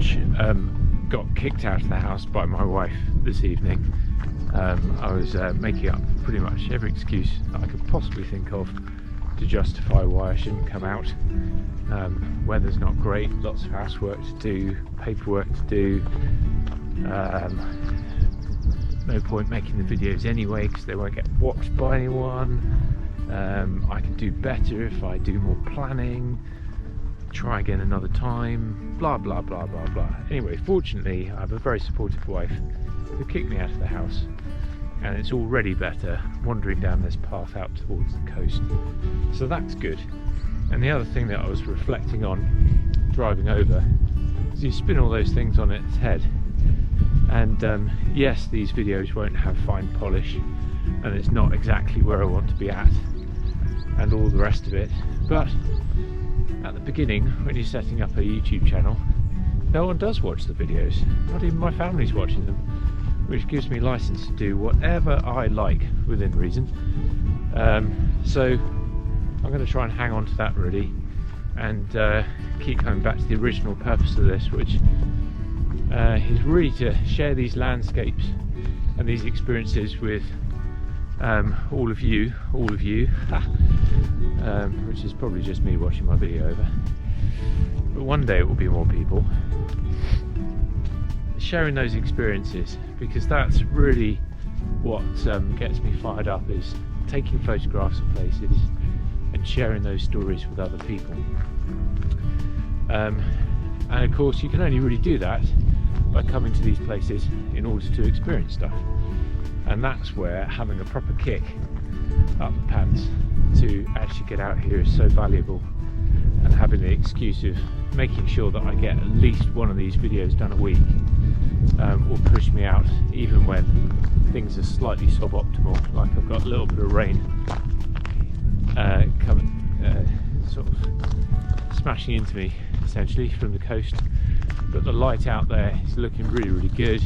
much got kicked out of the house by my wife this evening. I was making up pretty much every excuse that I could possibly think of to justify why I shouldn't come out. Weather's not great, lots of housework to do, paperwork to do. No point making the videos anyway because they won't get watched by anyone. I can do better if I do more planning, try again another time, blah blah blah blah blah. Anyway, fortunately I have a very supportive wife who kicked me out of the house, and it's already better wandering down this path out towards the coast, so that's good. And the other thing that I was reflecting on driving over is you spin all those things on its head, and yes, these videos won't have fine polish and it's not exactly where I want to be at and all the rest of it, but at the beginning when you're setting up a YouTube channel, no one does watch the videos, not even my family's watching them, which gives me license to do whatever I like within reason. So I'm going to try and hang on to that really, and keep coming back to the original purpose of this, which is really to share these landscapes and these experiences with all of you, which is probably just me watching my video over, but one day it will be more people sharing those experiences, because that's really what gets me fired up, is taking photographs of places and sharing those stories with other people. And of course you can only really do that by coming to these places in order to experience stuff, and that's where having a proper kick up the pants to actually get out here is so valuable, and having the excuse of making sure that I get at least one of these videos done a week will push me out even when things are slightly suboptimal, like I've got a little bit of rain coming, sort of smashing into me essentially from the coast, but the light out there is looking really good,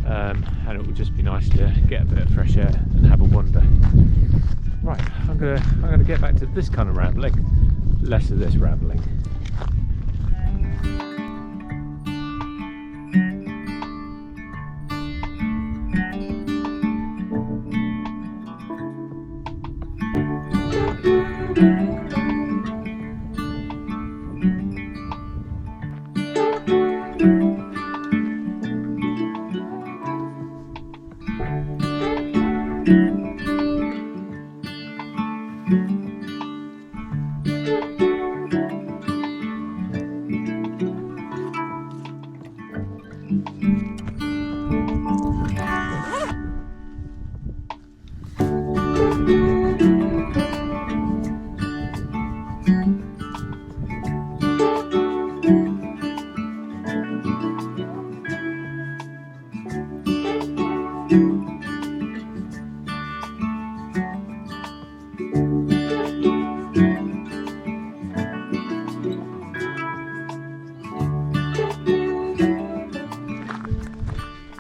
and it will just be nice to get a bit of fresh air and have a wander. Right, I'm gonna get back to this kind of rambling, less of this rambling.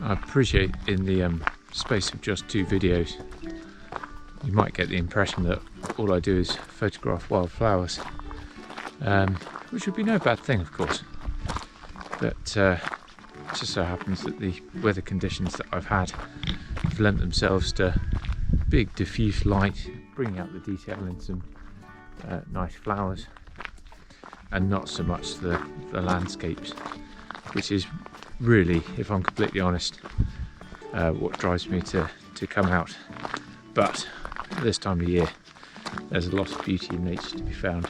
I appreciate in the space of just 2 videos you might get the impression that all I do is photograph wildflowers, which would be no bad thing of course, but it just so happens that the weather conditions that I've had have lent themselves to big diffuse light, bringing out the detail in some nice flowers, and not so much the landscapes, which is really, if I'm completely honest, what drives me to come out. But this time of year there's a lot of beauty in nature to be found,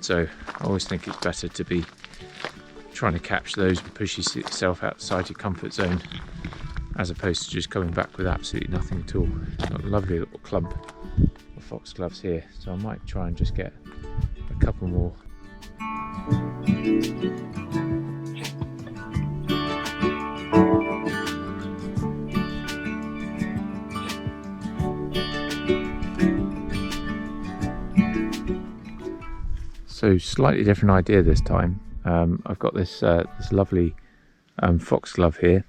so I always think it's better to be trying to capture those and push yourself outside your comfort zone, as opposed to just coming back with absolutely nothing at all. Got a lovely little clump of foxgloves here, so I might try and just get a couple more. So slightly different idea this time. I've got this lovely foxglove here,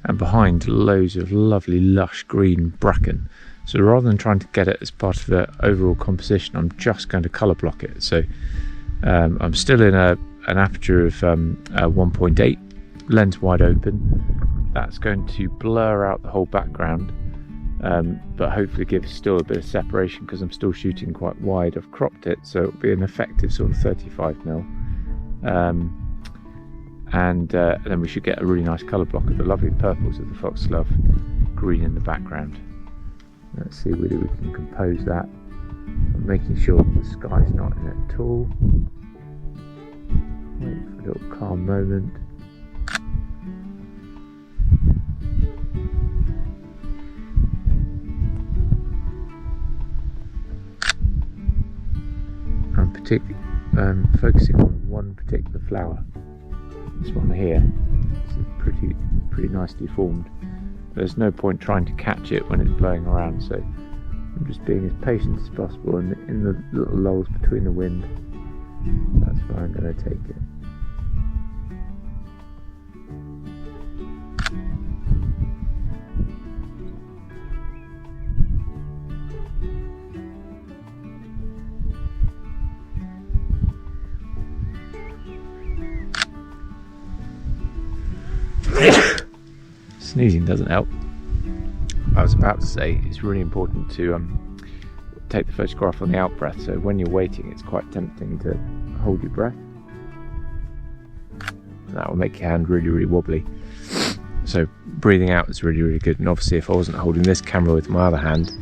and behind loads of lovely lush green bracken. So rather than trying to get it as part of the overall composition, I'm just going to colour block it. So I'm still in a an aperture of 1.8, lens wide open. That's going to blur out the whole background, but hopefully give still a bit of separation because I'm still shooting quite wide. I've cropped it so it'll be an effective sort of 35mm. And then we should get a really nice colour block of the lovely purples of the foxglove, green in the background. Let's see whether we can compose that. I'm making sure the sky's not in it at all. Wait for a little calm moment. I'm particularly focusing on one particular flower. This one here. This is pretty nicely formed. There's no point trying to catch it when it's blowing around, so I'm just being as patient as possible, and in the little lulls between the wind, that's where I'm going to take it. Sneezing doesn't help. I was about to say it's really important to take the photograph on the out breath, so when you're waiting it's quite tempting to hold your breath. That will make your hand really wobbly. So breathing out is really good, and obviously if I wasn't holding this camera with my other hand,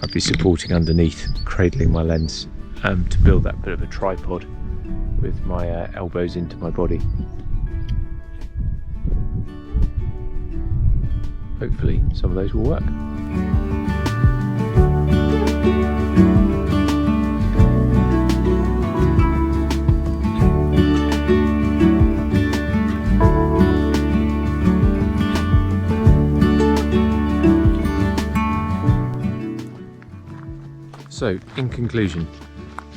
I'd be supporting underneath, cradling my lens to build that bit of a tripod with my elbows into my body. Hopefully some of those will work. So, in conclusion,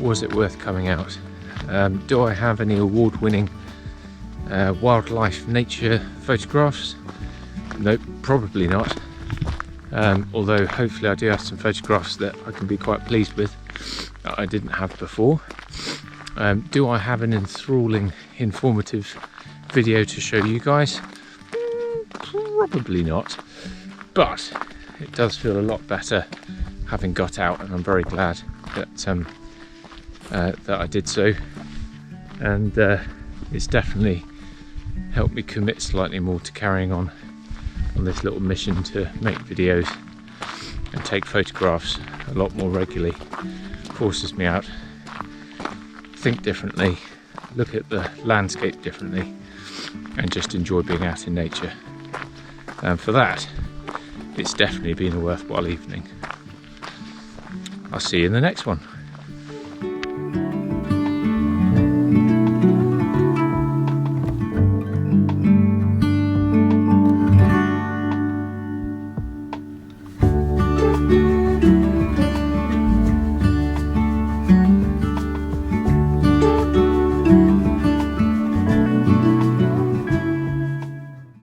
was it worth coming out? Do I have any award-winning wildlife nature photographs? Nope, probably not. Although hopefully I do have some photographs that I can be quite pleased with that I didn't have before. Do I have an enthralling, informative video to show you guys? Probably not. But it does feel a lot better having got out, and I'm very glad that that I did so. And it's definitely helped me commit slightly more to carrying on this little mission to make videos and take photographs a lot more regularly. Forces me out, think differently, look at the landscape differently, and just enjoy being out in nature. And for that, it's definitely been a worthwhile evening. I'll see you in the next one.